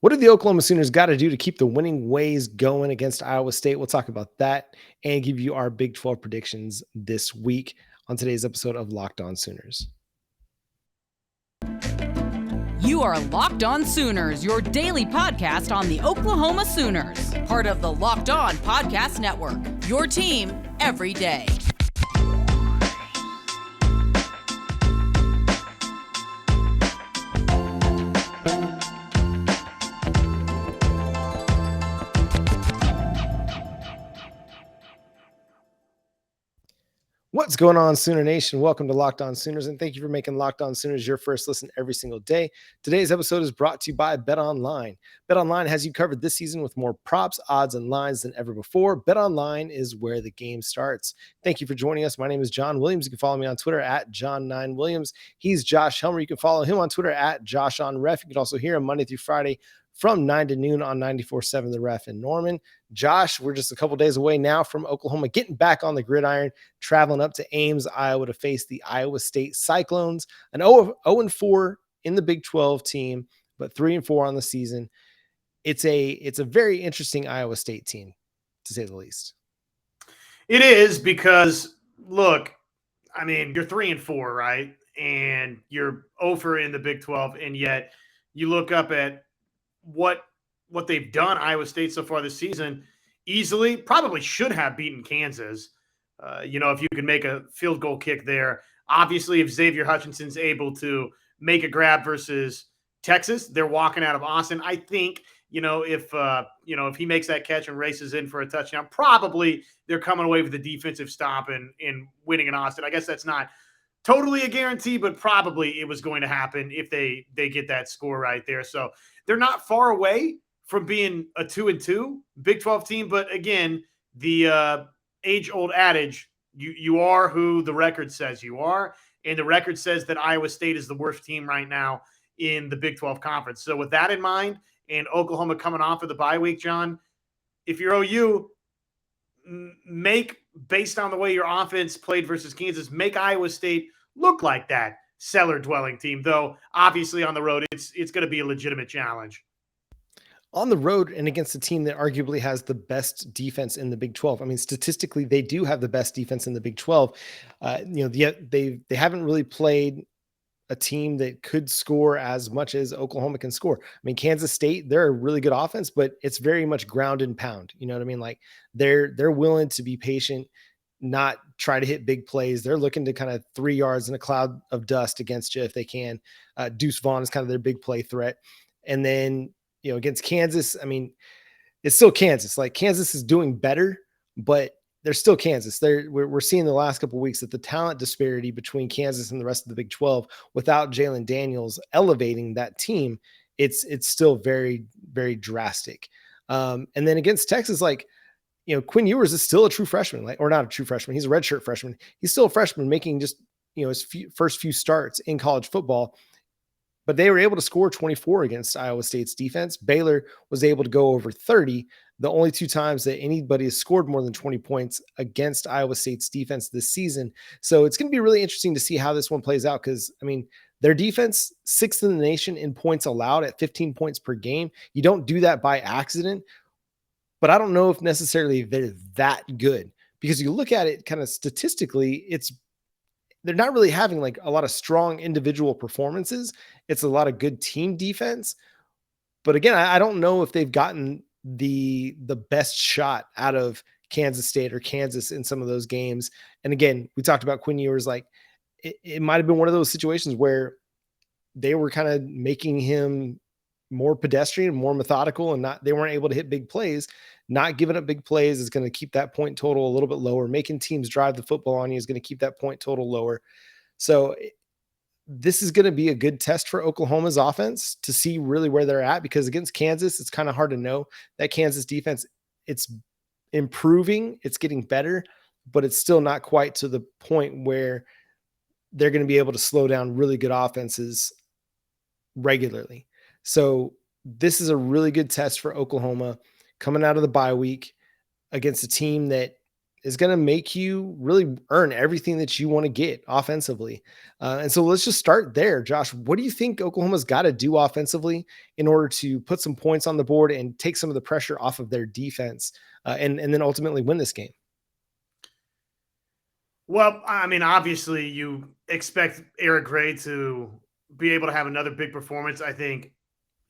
What do the Oklahoma Sooners got to do to keep the winning ways going against Iowa State? We'll talk about that and give you our Big 12 predictions this week on today's episode of Locked On Sooners. You are Locked On Sooners, your daily podcast on the Oklahoma Sooners, part of the Locked On Podcast Network, your team every day. What's going on, Sooner Nation? Welcome to Locked On Sooners, and thank you for making Locked On Sooners your first listen every single day. Today's episode is brought to you by BetOnline. BetOnline has you covered this season with more props, odds, and lines than ever before. BetOnline is where the game starts. Thank you for joining us. My name is John Williams. You can follow me on Twitter at John9Williams. He's Josh Helmer. You can follow him on Twitter at JoshOnRef. You can also hear him Monday through Friday from 9 to noon on 94.7 The Ref in Norman. Josh, we're just a couple days away now from Oklahoma getting back on the gridiron, traveling up to Ames, Iowa to face the Iowa State Cyclones, an 0-4 in the Big 12 team, but 3-4 on the season. It's a very interesting Iowa State team, to say the least. It is because, look, I mean, you're 3-4, right? And you're 0 in the Big 12, and yet you look up at what they've done, Iowa State, so far this season. Easily, probably should have beaten Kansas. If you can make a field goal kick there. Obviously, if Xavier Hutchinson's able to make a grab versus Texas, they're walking out of Austin. I think, if he makes that catch and races in for a touchdown, probably they're coming away with a defensive stop and winning in Austin. I guess that's not totally a guarantee, but probably it was going to happen if they get that score right there. So they're not far away from being a 2-2 Big 12 team. But again, the age-old adage, you are who the record says you are. And the record says that Iowa State is the worst team right now in the Big 12 conference. So with that in mind, and Oklahoma coming off of the bye week, John, if you're OU, based on the way your offense played versus Kansas, make Iowa State look like that cellar-dwelling team, though obviously on the road it's going to be a legitimate challenge. On the road and against a team that arguably has the best defense in the Big 12. I mean, statistically, they do have the best defense in the Big 12. They haven't really played a team that could score as much as Oklahoma can score. I mean, Kansas State, they're a really good offense, but it's very much ground and pound. You know what I mean? Like they're willing to be patient, not try to hit big plays. They're looking to kind of 3 yards in a cloud of dust against you if they can. Deuce Vaughn is kind of their big play threat. And then, against Kansas, I mean, it's still Kansas. Like Kansas is doing better, but they're still Kansas. We're seeing the last couple of weeks that the talent disparity between Kansas and the rest of the Big 12 without Jalen Daniels elevating that team, it's still very, very drastic. And then against Texas, Quinn Ewers is still a true freshman, or not a true freshman. He's a redshirt freshman. He's still a freshman making just, his first few starts in college football. But they were able to score 24 against Iowa State's defense. Baylor was able to go over 30. The only two times that anybody has scored more than 20 points against Iowa State's defense this season. So it's going to be really interesting to see how this one plays out because, I mean, their defense, 6th in the nation in points allowed at 15 points per game. You don't do that by accident, but I don't know if necessarily they're that good because you look at it kind of statistically, they're not really having like a lot of strong individual performances. It's a lot of good team defense. But again, I don't know if they've gotten the best shot out of Kansas State or Kansas in some of those games. And again, we talked about Quinn Ewers, like it might've been one of those situations where they were kind of making him more pedestrian, more methodical, and they weren't able to hit big plays. Not giving up big plays is going to keep that point total a little bit lower. Making teams drive the football on you is going to keep that point total lower. So this is going to be a good test for Oklahoma's offense to see really where they're at, because against Kansas, it's kind of hard to know. That Kansas defense, it's improving, it's getting better, but it's still not quite to the point where they're going to be able to slow down really good offenses regularly. So this is a really good test for Oklahoma coming out of the bye week against a team that is going to make you really earn everything that you want to get offensively. And so let's just start there. Josh, what do you think Oklahoma's got to do offensively in order to put some points on the board and take some of the pressure off of their defense and then ultimately win this game? Well, I mean, obviously you expect Eric Gray to be able to have another big performance. I think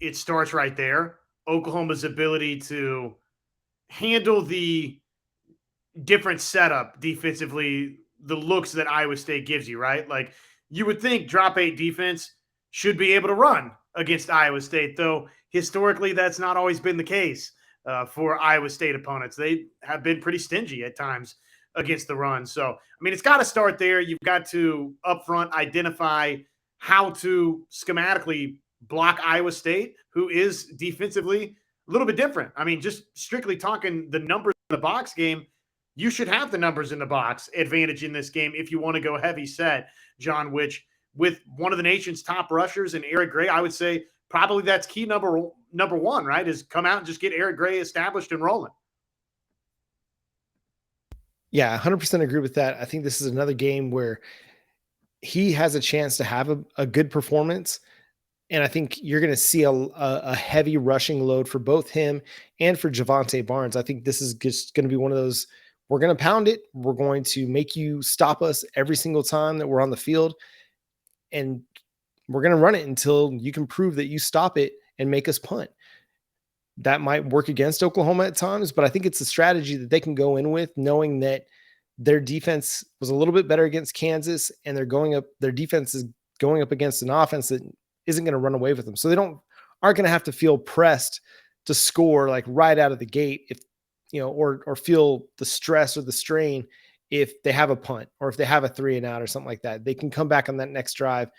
it starts right there. Oklahoma's ability to handle the different setup defensively, the looks that Iowa State gives you, right? Like you would think drop 8 defense should be able to run against Iowa State, though historically that's not always been the case for Iowa State opponents. They have been pretty stingy at times against the run. So, I mean, it's got to start there. You've got to upfront identify how to schematically block Iowa State, who is defensively a little bit different. I mean, just strictly talking the numbers in the box game, you should have the numbers in the box advantage in this game if you want to go heavy set, John, which with one of the nation's top rushers and Eric Gray, I would say probably that's key number one, right? Is come out and just get Eric Gray established and rolling. Yeah, 100% agree with that. I think this is another game where he has a chance to have a good performance. And I think you're going to see a heavy rushing load for both him and for Javonte Barnes. I think this is just going to be one of those, we're going to pound it. We're going to make you stop us every single time that we're on the field. And we're going to run it until you can prove that you stop it and make us punt. That might work against Oklahoma at times, but I think it's a strategy that they can go in with, knowing that their defense was a little bit better against Kansas, and their defense is going up against an offense that isn't going to run away with them. So they aren't going to have to feel pressed to score like right out of the gate, if or feel the stress or the strain if they have a punt or if they have a 3-and-out or something like that. They can come back on that next drive,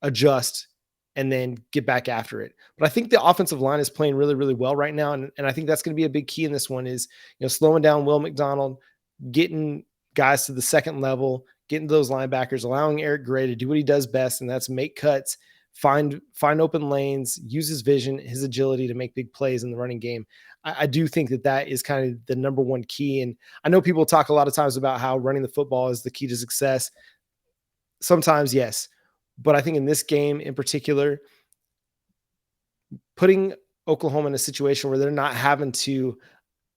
adjust, and then get back after it. But I think the offensive line is playing really, really well right now. And I think that's going to be a big key in this one is, slowing down Will McDonald, getting guys to the second level, getting those linebackers, allowing Eric Gray to do what he does best. And that's make cuts, find open lanes, use his vision, his agility to make big plays in the running game. I do think that is kind of the number one key. And I know people talk a lot of times about how running the football is the key to success. Sometimes, yes. But I think in this game in particular, putting Oklahoma in a situation where they're not having to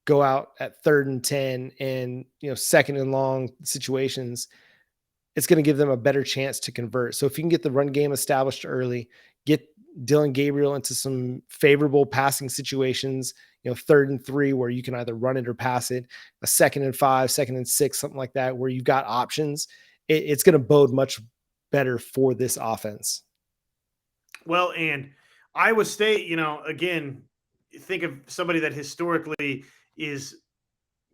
go out at 3rd and 10 and, 2nd and long situations, it's going to give them a better chance to convert. So if you can get the run game established early, get Dylan Gabriel into some favorable passing situations, 3rd and 3 where you can either run it or pass it, a 2nd and 5, 2nd and 6, something like that, where you've got options, it's going to bode much better for this offense. Well, and Iowa State, again, think of somebody that historically is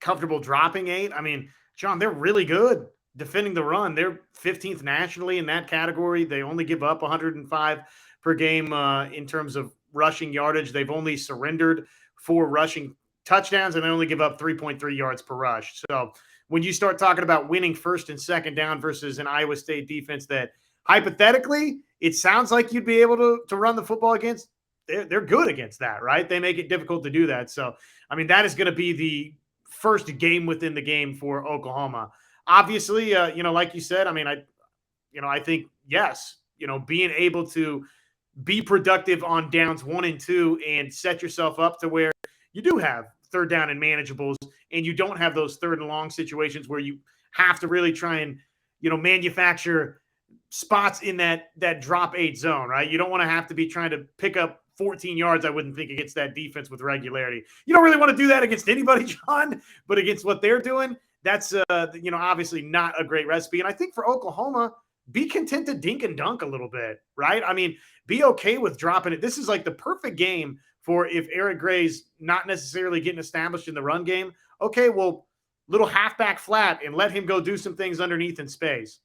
comfortable dropping 8. I mean, John, they're really good defending the run. They're 15th nationally in that category. They only give up 105 per game in terms of rushing yardage. They've only surrendered 4 rushing touchdowns, and they only give up 3.3 yards per rush. So when you start talking about winning 1st and 2nd down versus an Iowa State defense that hypothetically it sounds like you'd be able to run the football against, they're good against that, right? They make it difficult to do that. So, I mean, that is going to be the first game within the game for Oklahoma. Obviously, like you said, I mean, I think, yes, being able to be productive on downs 1 and 2 and set yourself up to where you do have 3rd down and manageables, and you don't have those 3rd and long situations where you have to really try and, manufacture spots in that drop 8 zone, right? You don't want to have to be trying to pick up 14 yards, I wouldn't think, against that defense with regularity. You don't really want to do that against anybody, John, but against what they're doing, that's, obviously not a great recipe. And I think for Oklahoma, be content to dink and dunk a little bit, right? I mean, be okay with dropping it. This is like the perfect game for if Eric Gray's not necessarily getting established in the run game. Okay, well, little halfback flat and let him go do some things underneath in space.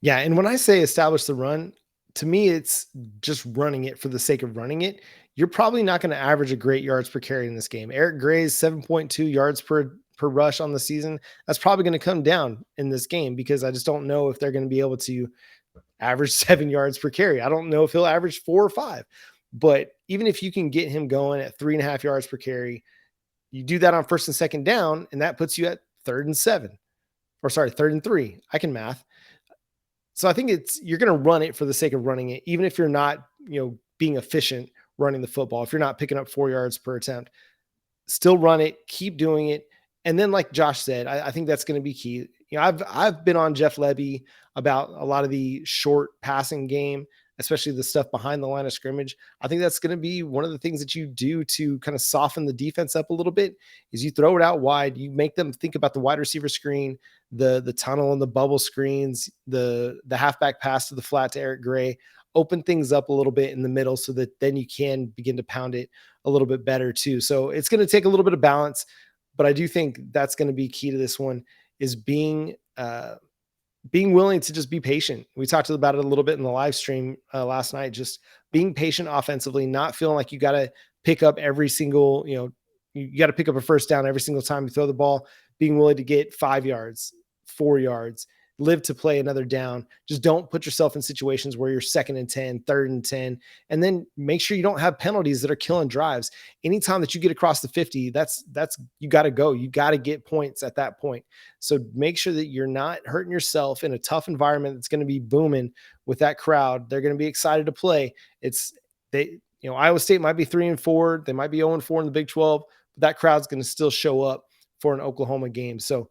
Yeah, and when I say establish the run, to me, it's just running it for the sake of running it. You're probably not going to average a great yards per carry in this game. Eric Gray's 7.2 yards per rush on the season. That's probably going to come down in this game because I just don't know if they're going to be able to average 7 yards per carry. I don't know if he'll average 4 or 5, but even if you can get him going at 3.5 yards per carry, You do that on first and second down, and that puts you at 3rd and 7, or sorry, 3rd and 3. I can math. So I think you're going to run it for the sake of running it, even if you're not, being efficient running the football. If you're not picking up 4 yards per attempt, still run it, keep doing it. And then, like Josh said, I think that's going to be key. I've been on Jeff Lebby about a lot of the short passing game, especially the stuff behind the line of scrimmage. I think that's going to be one of the things that you do to kind of soften the defense up a little bit is you throw it out wide. You make them think about the wide receiver screen, the tunnel and the bubble screens, the halfback pass to the flat to Eric Gray, open things up a little bit in the middle so that then you can begin to pound it a little bit better too. So it's going to take a little bit of balance, but I do think that's going to be key to this one is being willing to just be patient. We talked about it a little bit in the live stream last night, just being patient offensively, not feeling like you got to pick up every single, you got to pick up a first down every single time you throw the ball, being willing to get 5 yards, 4 yards, live to play another down. Just don't put yourself in situations where you're 2nd and 10, 3rd and 10, and then make sure you don't have penalties that are killing drives. Anytime that you get across the 50, that's you got to go. You got to get points at that point. So make sure that you're not hurting yourself in a tough environment that's going to be booming with that crowd. They're going to be excited to play. Iowa State might be 3-4. They might be 0-4 in the Big 12, but that crowd's going to still show up for an Oklahoma game. So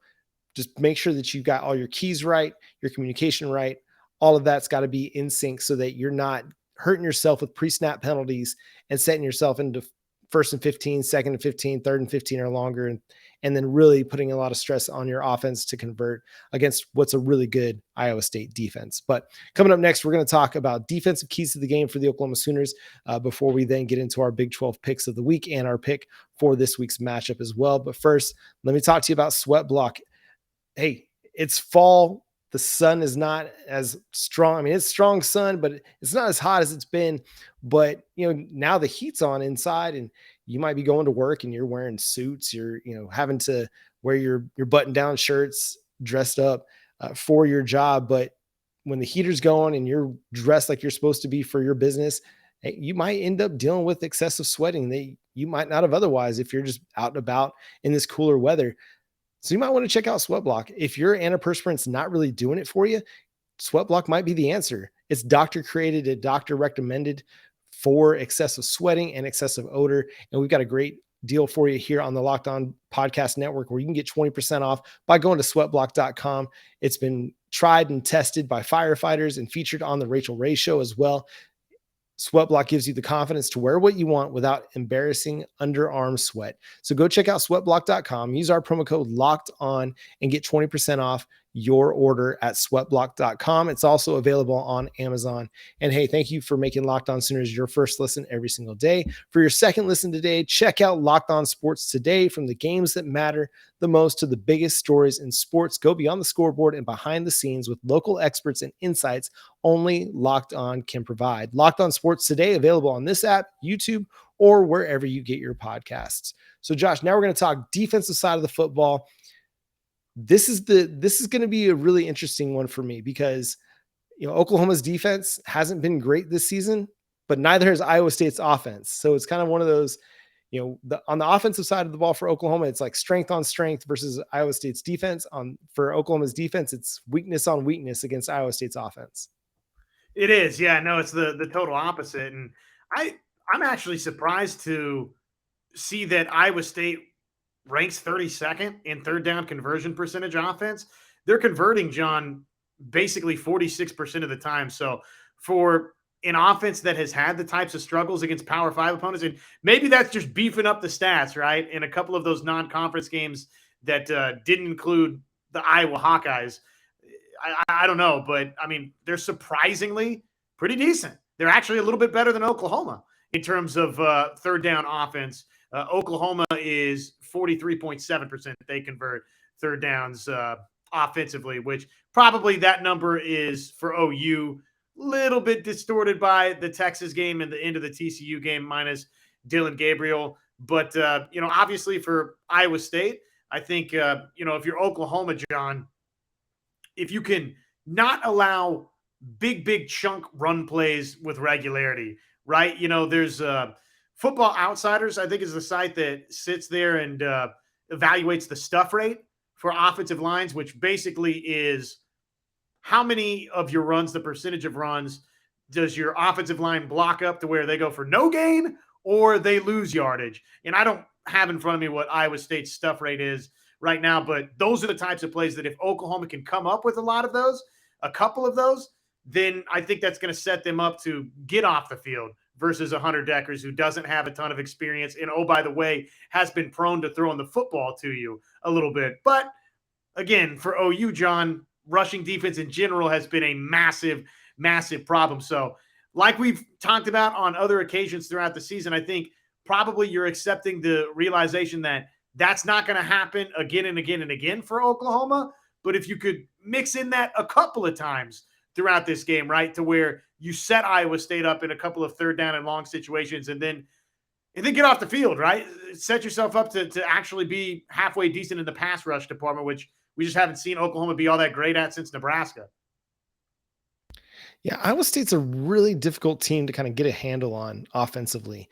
just make sure that you got all your keys right, your communication right. All of that's got to be in sync so that you're not hurting yourself with pre-snap penalties and setting yourself into 1st and 15, 2nd and 15, 3rd and 15 or longer, and then really putting a lot of stress on your offense to convert against what's a really good Iowa State defense. But coming up next, we're going to talk about defensive keys to the game for the Oklahoma Sooners before we then get into our Big 12 picks of the week and our pick for this week's matchup as well. But first, let me talk to you about SweatBlock. Hey, it's fall. The sun is not as strong. I mean, it's strong sun, but it's not as hot as it's been. But, now the heat's on inside and you might be going to work and you're wearing suits. You're, having to wear your button down shirts dressed up for your job. But when the heater's going and you're dressed like you're supposed to be for your business, you might end up dealing with excessive sweating that you might not have otherwise if you're just out and about in this cooler weather. So you might want to check out SweatBlock. If your antiperspirant's not really doing it for you, SweatBlock might be the answer. It's doctor created and doctor recommended for excessive sweating and excessive odor. And we've got a great deal for you here on the Locked On Podcast Network where you can get 20% off by going to sweatblock.com. It's been tried and tested by firefighters and featured on the Rachel Ray Show as well. SweatBlock gives you the confidence to wear what you want without embarrassing underarm sweat. So go check out sweatblock.com, use our promo code Locked On and get 20% off your order at sweatblock.com. It's also available on Amazon. And hey, thank you for making Locked On Sooners your first listen every single day. For your second listen today, check out Locked On Sports Today. From the games that matter the most to the biggest stories in sports, go beyond the scoreboard and behind the scenes with local experts and insights only Locked On can provide. Locked On Sports Today, available on this app, YouTube, or wherever you get your podcasts. So Josh, now we're going to talk defensive side of the football. This is going to be a really interesting one for me because, Oklahoma's defense hasn't been great this season, but neither has Iowa State's offense. So it's kind of one of those, on the offensive side of the ball for Oklahoma, it's like strength on strength versus Iowa State's defense. For Oklahoma's defense, it's weakness on weakness against Iowa State's offense. It is. Yeah, no, it's the total opposite. And I'm actually surprised to see that Iowa State ranks 32nd in third down conversion percentage offense. They're converting, John, basically 46% of the time. So for an offense that has had the types of struggles against Power 5 opponents, and maybe that's just beefing up the stats, right? In a couple of those non-conference games that didn't include the Iowa Hawkeyes. I don't know, but I mean, they're surprisingly pretty decent. They're actually a little bit better than Oklahoma in terms of third down offense. Oklahoma is 43.7%. They convert third downs offensively, which probably that number is for OU a little bit distorted by the Texas game and the end of the TCU game minus Dylan Gabriel. But, obviously for Iowa State, I think, if you're Oklahoma, John, if you can not allow big chunk run plays with regularity, right? There's Football Outsiders, I think, is the site that sits there and evaluates the stuff rate for offensive lines, which basically is how many of your runs, the percentage of runs, does your offensive line block up to where they go for no gain or they lose yardage? And I don't have in front of me what Iowa State's stuff rate is right now, but those are the types of plays that if Oklahoma can come up with a couple of those, then I think that's going to set them up to get off the field versus a Hunter Deckers who doesn't have a ton of experience and, oh, by the way, has been prone to throwing the football to you a little bit. But again, for OU, John, rushing defense in general has been a massive, massive problem. So like we've talked about on other occasions throughout the season, I think probably you're accepting the realization that that's not going to happen again and again and again for Oklahoma. But if you could mix in that a couple of times throughout this game, right, to where you set Iowa State up in a couple of third down and long situations and then get off the field, right? Set yourself up to actually be halfway decent in the pass rush department, which we just haven't seen Oklahoma be all that great at since Nebraska. Yeah, Iowa State's a really difficult team to kind of get a handle on offensively.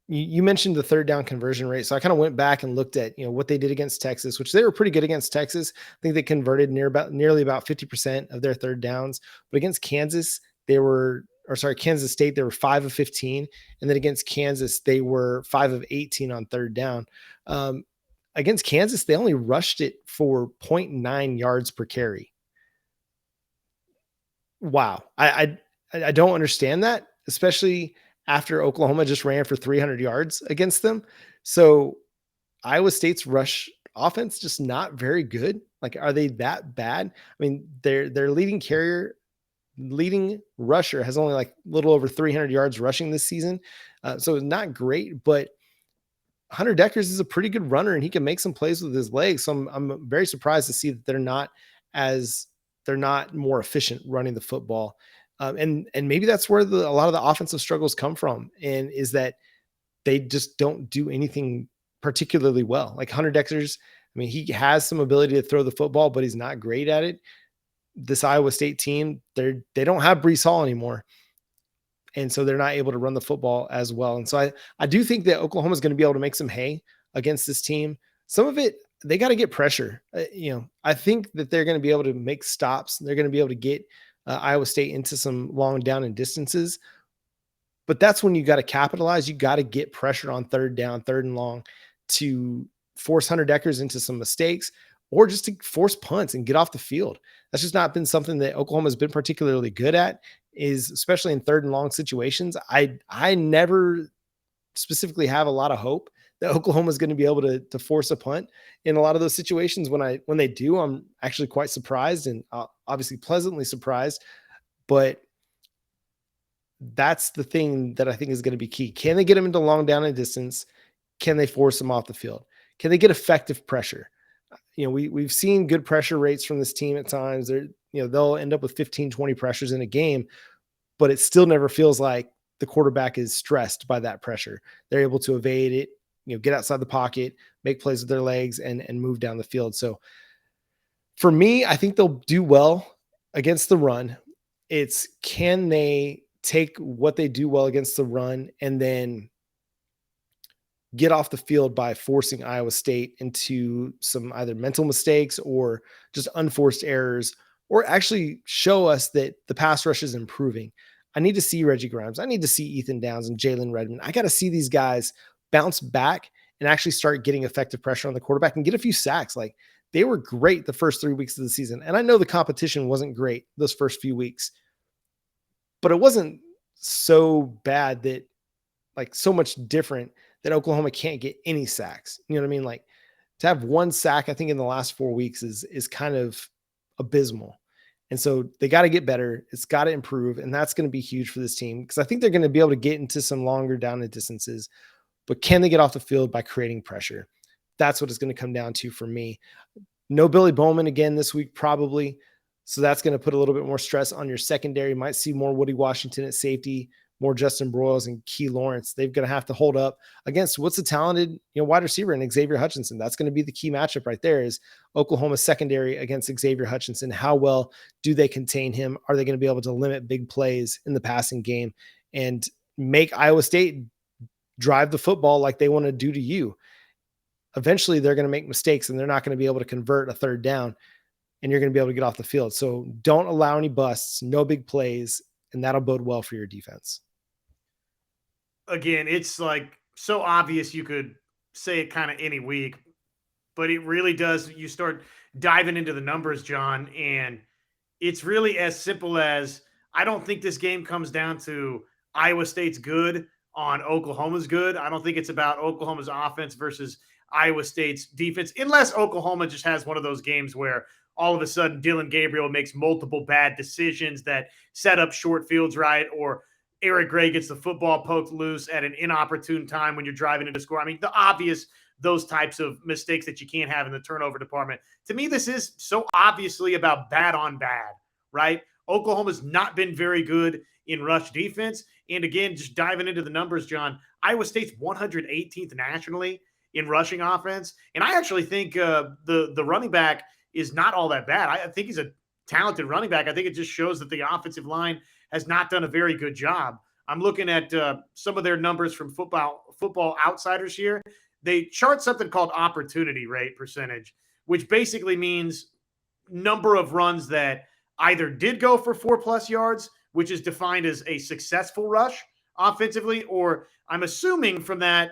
You mentioned the third down conversion rate. So I kind of went back and looked at, what they did against Texas, which they were pretty good against Texas. I think they converted nearly about 50% of their third downs. But against Kansas State, they were 5 of 15. And then against Kansas, they were 5 of 18 on third down. Against Kansas, they only rushed it for 0.9 yards per carry. Wow. I don't understand that, especially after Oklahoma just ran for 300 yards against them. So Iowa State's rush offense just not very good. Like, are they that bad? I mean, their leading rusher has only like a little over 300 yards rushing this season. So it's not great, but Hunter Deckers is a pretty good runner and he can make some plays with his legs. So I'm very surprised to see that they're not more efficient running the football. And maybe that's where a lot of the offensive struggles come from, and is that they just don't do anything particularly well. Like Hunter Deckers, I mean, he has some ability to throw the football, but he's not great at it. This Iowa State team, they don't have Breece Hall anymore. And so they're not able to run the football as well. And so I do think that Oklahoma is going to be able to make some hay against this team. Some of it, they got to get pressure. I think that they're going to be able to make stops. They're going to be able to get Iowa State into some long down and distances. But that's when you got to capitalize. You got to get pressure on third down, third and long, to force Hunter Deckers into some mistakes, or just to force punts and get off the field. That's just not been something that Oklahoma has been particularly good at, is especially in third and long situations. I never specifically have a lot of hope that Oklahoma is going to be able to force a punt in a lot of those situations. When they do, I'm actually quite surprised, and obviously pleasantly surprised. But that's the thing that I think is going to be key. Can they get them into long down and distance? Can they force them off the field? Can they get effective pressure? We've seen good pressure rates from this team at times. They'll end up with 15, 20 pressures in a game, but it still never feels like the quarterback is stressed by that pressure. They're able to evade it, get outside the pocket, make plays with their legs, and move down the field. So for me, I think they'll do well against the run. It's, can they take what they do well against the run and then get off the field by forcing Iowa State into some either mental mistakes or just unforced errors, or actually show us that the pass rush is improving. I need to see Reggie Grimes. I need to see Ethan Downs and Jalen Redmond. I got to see these guys bounce back and actually start getting effective pressure on the quarterback and get a few sacks. Like, they were great the first 3 weeks of the season. And I know the competition wasn't great those first few weeks, but it wasn't so bad that, like, so much different that Oklahoma can't get any sacks. You know what I mean? Like, to have one sack, I think, in the last 4 weeks is kind of abysmal. And so they got to get better. It's got to improve. And that's going to be huge for this team, because I think they're going to be able to get into some longer down and distances, but can they get off the field by creating pressure? That's what it's going to come down to for me. No Billy Bowman again this week, probably. So that's going to put a little bit more stress on your secondary. Might see more Woody Washington at safety, more Justin Broyles and Key Lawrence. They're going to have to hold up against what's a talented, wide receiver in Xavier Hutchinson. That's going to be the key matchup right there, is Oklahoma's secondary against Xavier Hutchinson. How well do they contain him? Are they going to be able to limit big plays in the passing game and make Iowa State drive the football like they want to do to you. Eventually they're going to make mistakes and they're not going to be able to convert a third down, and you're going to be able to get off the field. So don't allow any busts, no big plays, and that'll bode well for your defense. Again, it's like so obvious you could say it kind of any week, but it really does. You start diving into the numbers, John, and it's really as simple as I don't think this game comes down to Iowa State's good on Oklahoma's good. I don't think it's about Oklahoma's offense versus Iowa State's defense, unless Oklahoma just has one of those games where all of a sudden Dylan Gabriel makes multiple bad decisions that set up short fields right, or Eric Gray gets the football poked loose at an inopportune time when you're driving into score. I mean, the obvious, those types of mistakes that you can't have in the turnover department. To me, this is so obviously about bad on bad, right? Oklahoma's not been very good in rush defense. And again, just diving into the numbers, John, Iowa State's 118th nationally in rushing offense. And I actually think the running back is not all that bad. I think he's a talented running back. I think it just shows that the offensive line has not done a very good job. I'm looking at some of their numbers from Football Outsiders here. They chart something called opportunity rate percentage, which basically means number of runs that either did go for 4+ yards, which is defined as a successful rush offensively, or I'm assuming from that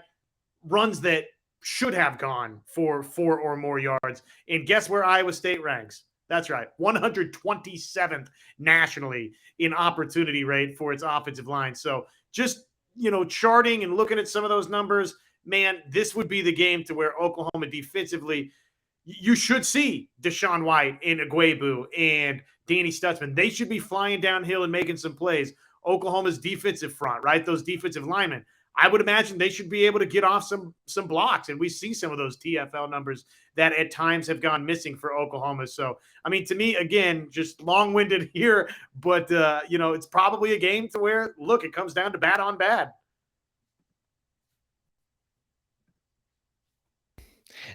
runs that should have gone for 4 or more yards. And guess where Iowa State ranks? That's right, 127th nationally in opportunity rate for its offensive line. So just, charting and looking at some of those numbers, man, this would be the game to where Oklahoma defensively, you should see Deshaun White and Agwebu and Danny Stutzman. They should be flying downhill and making some plays. Oklahoma's defensive front, right? Those defensive linemen, I would imagine they should be able to get off some blocks. And we see some of those TFL numbers that at times have gone missing for Oklahoma. So, I mean, to me, again, just long-winded here, but, it's probably a game to where, look, it comes down to bad on bad.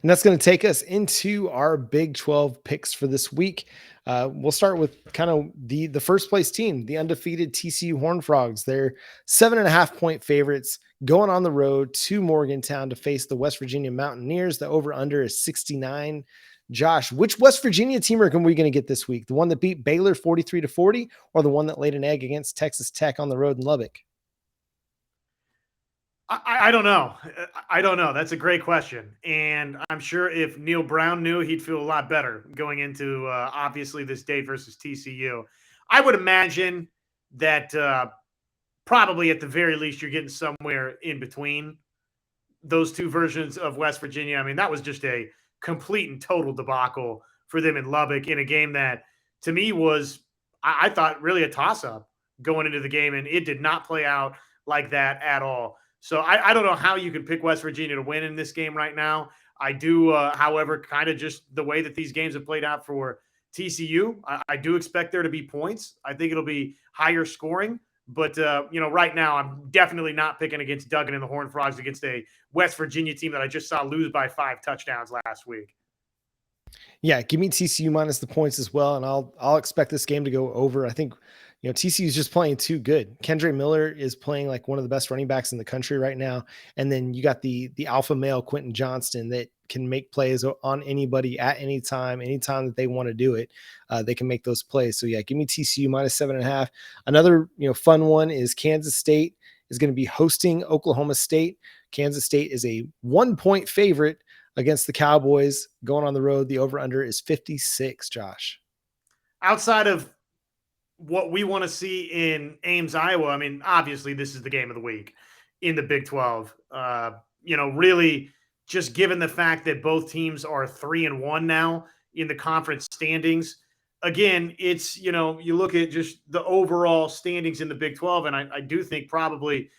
And that's going to take us into our Big 12 picks for this week. We'll start with kind of the first place team, the undefeated TCU Horned Frogs. They're 7.5-point favorites going on the road to Morgantown to face the West Virginia Mountaineers. The over-under is 69. Josh, which West Virginia team are we going to get this week? The one that beat Baylor 43-40, or the one that laid an egg against Texas Tech on the road in Lubbock? I don't know. I don't know. That's a great question. And I'm sure if Neil Brown knew, he'd feel a lot better going into, obviously, this day versus TCU. I would imagine that probably at the very least you're getting somewhere in between those two versions of West Virginia. I mean, that was just a complete and total debacle for them in Lubbock in a game that, to me, was, I thought, really a toss-up going into the game, and it did not play out like that at all. So I don't know how you can pick West Virginia to win in this game right now. I do, however, kind of just the way that these games have played out for TCU, I do expect there to be points. I think it'll be higher scoring. But, right now I'm definitely not picking against Duggan and the Horned Frogs against a West Virginia team that I just saw lose by 5 touchdowns last week. Yeah, give me TCU minus the points as well, and I'll expect this game to go over. I think TCU is just playing too good. Kendre Miller is playing like one of the best running backs in the country right now, and then you got the alpha male Quentin Johnston that can make plays on anybody at any time that they want to do it. They can make those plays. So yeah, give me TCU minus 7.5. Another fun one is Kansas State is going to be hosting Oklahoma State. Kansas State is a 1-point favorite against the Cowboys going on the road. The over-under is 56, Josh. Outside of what we want to see in Ames, Iowa, I mean, obviously this is the game of the week in the Big 12. Really just given the fact that both teams are 3-1 now in the conference standings. Again, it's, you look at just the overall standings in the Big 12, and I do think probably,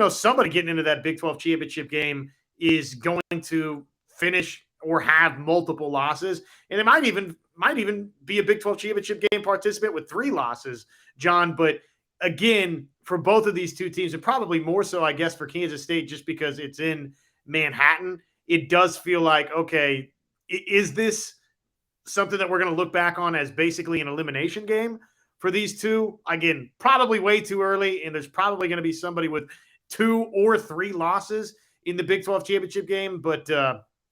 somebody getting into that Big 12 championship game is going to finish or have multiple losses. And it might even be a Big 12 championship game participant with 3 losses, John. But again, for both of these two teams, and probably more so, I guess, for Kansas State, just because it's in Manhattan, it does feel like, okay, is this something that we're going to look back on as basically an elimination game for these two? Again, probably way too early, and there's probably going to be somebody with 2 or 3 losses in the Big 12 championship game, but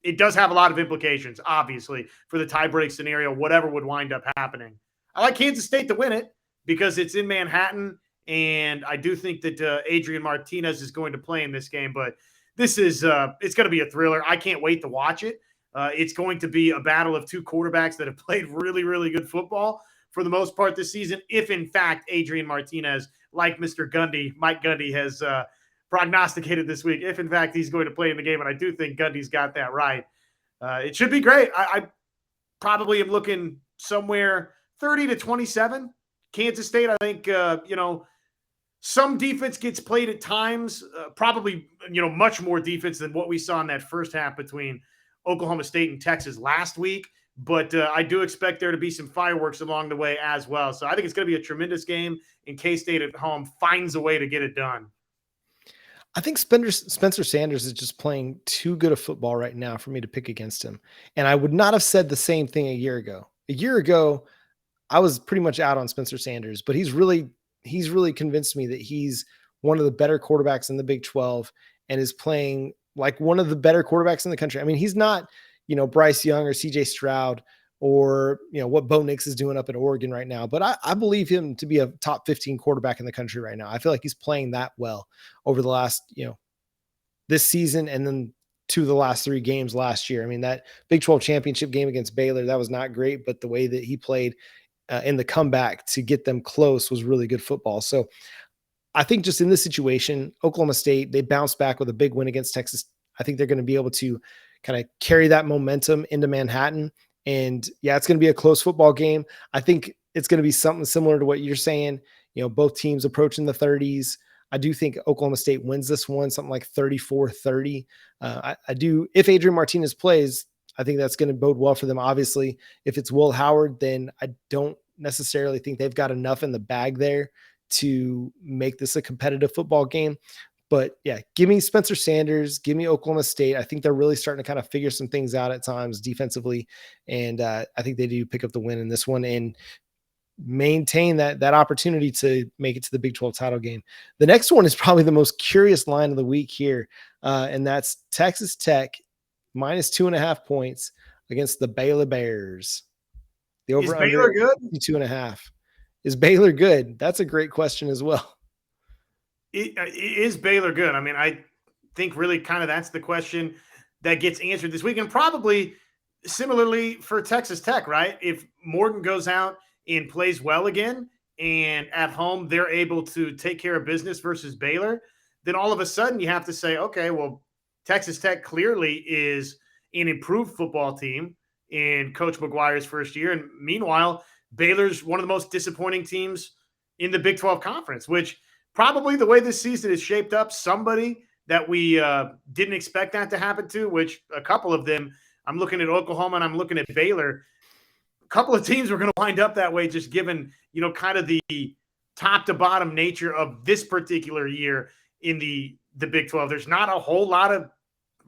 it does have a lot of implications, obviously, for the tiebreak scenario, whatever would wind up happening. I like Kansas State to win it because it's in Manhattan, and I do think that Adrian Martinez is going to play in this game, but this is it's going to be a thriller. I can't wait to watch it. It's going to be a battle of 2 quarterbacks that have played really, really good football for the most part this season, if in fact Adrian Martinez, like Mr. Gundy, Mike Gundy has prognosticated this week, if in fact he's going to play in the game, and I do think Gundy's got that right. It should be great. I probably am looking somewhere 30-27. Kansas State, I think, some defense gets played at times, probably, much more defense than what we saw in that first half between Oklahoma State and Texas last week. But I do expect there to be some fireworks along the way as well. So I think it's going to be a tremendous game, and K-State at home finds a way to get it done. I think Spencer Sanders is just playing too good a football right now for me to pick against him. And I would not have said the same thing a year ago. A year ago, I was pretty much out on Spencer Sanders, but he's really convinced me that he's one of the better quarterbacks in the Big 12 and is playing like one of the better quarterbacks in the country. I mean, he's not, Bryce Young or CJ Stroud or, what Bo Nix is doing up at Oregon right now, but I believe him to be a top 15 quarterback in the country right now. I feel like he's playing that well over the last, this season and then to the last 3 games last year. I mean, that Big 12 championship game against Baylor, that was not great, but the way that he played in the comeback to get them close was really good football. So I think just in this situation, Oklahoma State, they bounced back with a big win against Texas. I think they're going to be able to kind of carry that momentum into Manhattan. And yeah, it's going to be a close football game. I think it's going to be something similar to what you're saying, both teams approaching the 30s. I do think Oklahoma State wins this one, something like 34-30. I do. If Adrian Martinez plays, I think that's going to bode well for them. Obviously, if it's Will Howard, then I don't necessarily think they've got enough in the bag there to make this a competitive football game. But yeah, give me Spencer Sanders, give me Oklahoma State. I think they're really starting to kind of figure some things out at times defensively. And I think they do pick up the win in this one and maintain that opportunity to make it to the Big 12 title game. The next one is probably the most curious line of the week here. And that's Texas Tech minus 2.5 points against the Baylor Bears. The over Is Baylor good? 2.5. Is Baylor good? That's a great question as well. Is Baylor good? I mean, I think really kind of that's the question that gets answered this week, and probably similarly for Texas Tech, right? If Morton goes out and plays well again, and at home they're able to take care of business versus Baylor, then all of a sudden you have to say, okay, well, Texas Tech clearly is an improved football team in Coach McGuire's first year. And meanwhile, Baylor's one of the most disappointing teams in the Big 12 conference, which probably the way this season is shaped up, somebody that we didn't expect that to happen to, which a couple of them, I'm looking at Oklahoma and I'm looking at Baylor. A couple of teams were going to wind up that way, just given, kind of the top to bottom nature of this particular year in the Big 12. There's not a whole lot of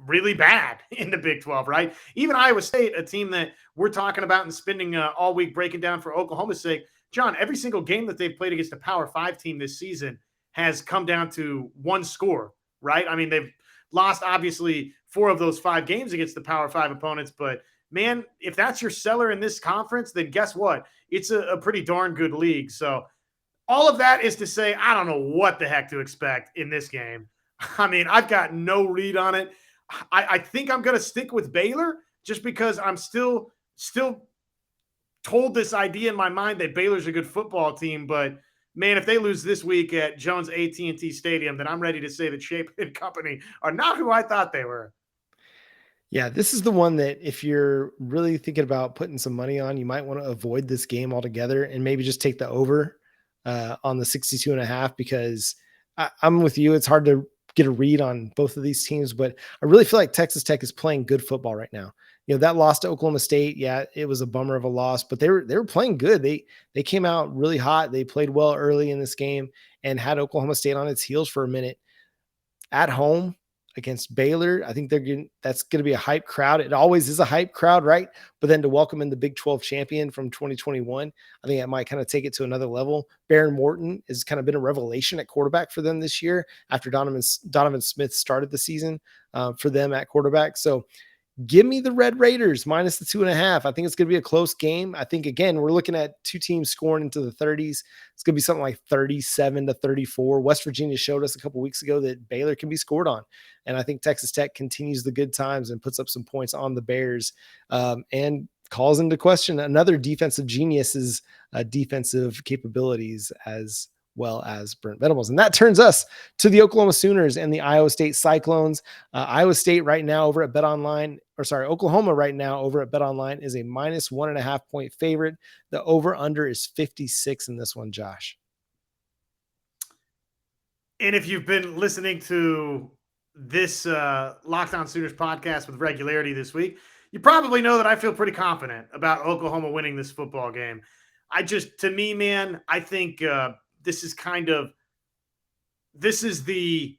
really bad in the Big 12, right? Even Iowa State, a team that we're talking about and spending all week breaking down for Oklahoma's sake. John, every single game that they've played against a Power 5 team this season has come down to one score, right? I mean, they've lost, obviously, 4 of those 5 games against the Power 5 opponents. But, man, if that's your seller in this conference, then guess what? It's a pretty darn good league. So all of that is to say, I don't know what the heck to expect in this game. I mean, I've got no read on it. I think I'm going to stick with Baylor just because I'm still told this idea in my mind that Baylor's a good football team. But, man, if they lose this week at Jones AT&T Stadium, then I'm ready to say that Shape and company are not who I thought they were. Yeah, this is the one that if you're really thinking about putting some money on, you might want to avoid this game altogether and maybe just take the over on the 62.5 because I'm with you. It's hard to get a read on both of these teams, but I really feel like Texas Tech is playing good football right now. That loss to Oklahoma State, yeah, it was a bummer of a loss, but they were playing good. They came out really hot. They played well early in this game and had Oklahoma State on its heels for a minute. At home, against Baylor. I think that's going to be a hype crowd. It always is a hype crowd, right? But then to welcome in the Big 12 champion from 2021, I think that might kind of take it to another level. Baron Morton has kind of been a revelation at quarterback for them this year after Donovan Smith started the season for them at quarterback. So give me the Red Raiders minus the 2.5. I think it's going to be a close game. I think, again, we're looking at two teams scoring into the 30s. It's going to be something like 37-34. West Virginia showed us a couple weeks ago that Baylor can be scored on. And I think Texas Tech continues the good times and puts up some points on the Bears and calls into question another defensive genius's defensive capabilities as well as Brent Venables. And that turns us to the Oklahoma Sooners and the Iowa State Cyclones. Iowa State right now over at BetOnline, Oklahoma right now over at BetOnline is a minus 1.5 point favorite. The over under is 56 in this one, Josh. And if you've been listening to this Locked On Sooners podcast with regularity this week, you probably know that I feel pretty confident about Oklahoma winning this football game. To me, man, I think this is the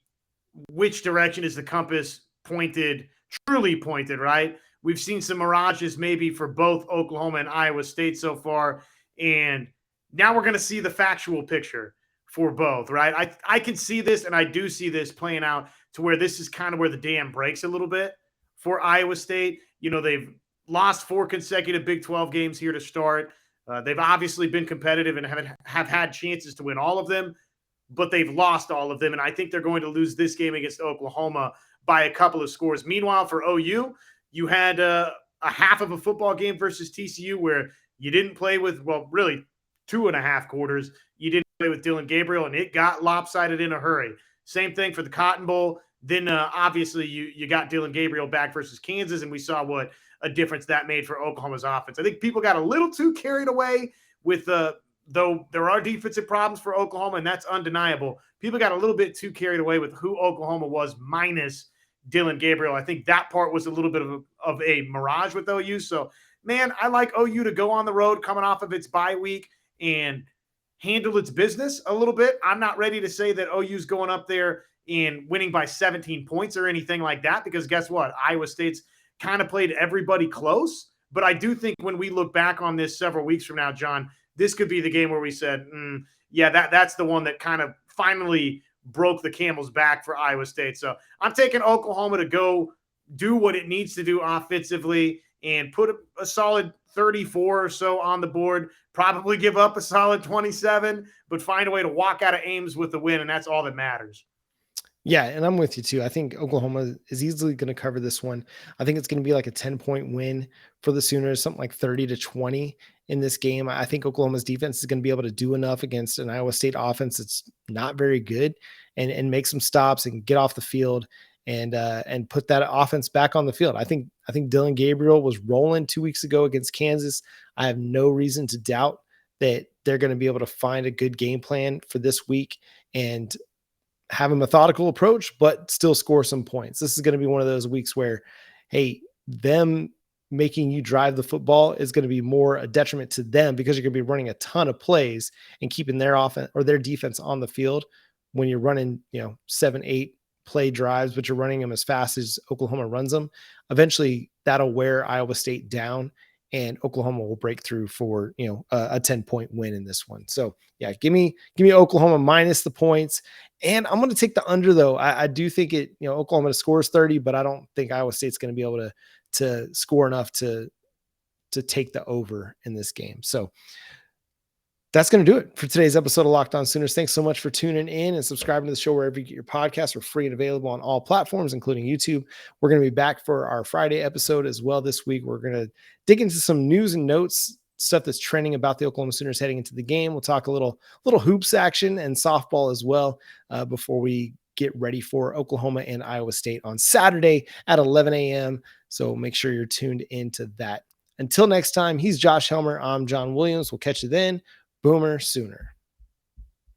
which direction is the compass pointed, truly pointed, right? We've seen some mirages maybe for both Oklahoma and Iowa State so far, and now we're going to see the factual picture for both, right? I can see this, and I do see this playing out to where this is kind of where the dam breaks a little bit for Iowa State. You know, they've lost 4 consecutive Big 12 games here to start. They've obviously been competitive and have had chances to win all of them, but they've lost all of them. And I think they're going to lose this game against Oklahoma by a couple of scores. Meanwhile, for OU, you had a half of a football game versus TCU where you didn't play with, well, really 2.5 quarters. You didn't play with Dylan Gabriel, and it got lopsided in a hurry. Same thing for the Cotton Bowl. Then obviously you got Dylan Gabriel back versus Kansas, and we saw what a difference that made for Oklahoma's offense. I think people got a little too carried away with though there are defensive problems for Oklahoma, and that's undeniable. People got a little bit too carried away with who Oklahoma was minus Dylan Gabriel. I think that part was a little bit of a mirage with OU. So, man, I like OU to go on the road coming off of its bye week and handle its business a little bit. I'm not ready to say that OU's going up there and winning by 17 points or anything like that, because guess what? Iowa State's kind of played everybody close. But I do think when we look back on this several weeks from now, John, this could be the game where we said, that's the one that kind of finally broke the camel's back for Iowa State. So I'm taking Oklahoma to go do what it needs to do offensively and put a solid 34 or so on the board, probably give up a solid 27, but find a way to walk out of Ames with the win, and that's all that matters. Yeah, and I'm with you too. I think Oklahoma is easily going to cover this one. I think it's going to be like a 10-point win for the Sooners, something like 30-20 in this game. I think Oklahoma's defense is going to be able to do enough against an Iowa State offense that's not very good and make some stops and get off the field and put that offense back on the field. I think Dylan Gabriel was rolling 2 weeks ago against Kansas. I have no reason to doubt that they're going to be able to find a good game plan for this week and have a methodical approach, but still score some points. This is going to be one of those weeks where, hey, them making you drive the football is going to be more a detriment to them because you're going to be running a ton of plays and keeping their offense or their defense on the field when you're running, 7-8 play drives, but you're running them as fast as Oklahoma runs them. Eventually that'll wear Iowa State down, and Oklahoma will break through for, a 10-point win in this one. So yeah, give me Oklahoma minus the points. And I'm going to take the under though. I do think Oklahoma scores 30, but I don't think Iowa State's going to be able to score enough to take the over in this game. So that's going to do it for today's episode of Locked On Sooners. Thanks so much for tuning in and subscribing to the show wherever you get your podcasts. We're free and available on all platforms, including YouTube. We're going to be back for our Friday episode as well this week. We're going to dig into some news and notes, stuff that's trending about the Oklahoma Sooners heading into the game. We'll talk a little hoops action and softball as well before we get ready for Oklahoma and Iowa State on Saturday at 11 a.m. So make sure you're tuned into that. Until next time, he's Josh Helmer. I'm John Williams. We'll catch you then. Boomer Sooner.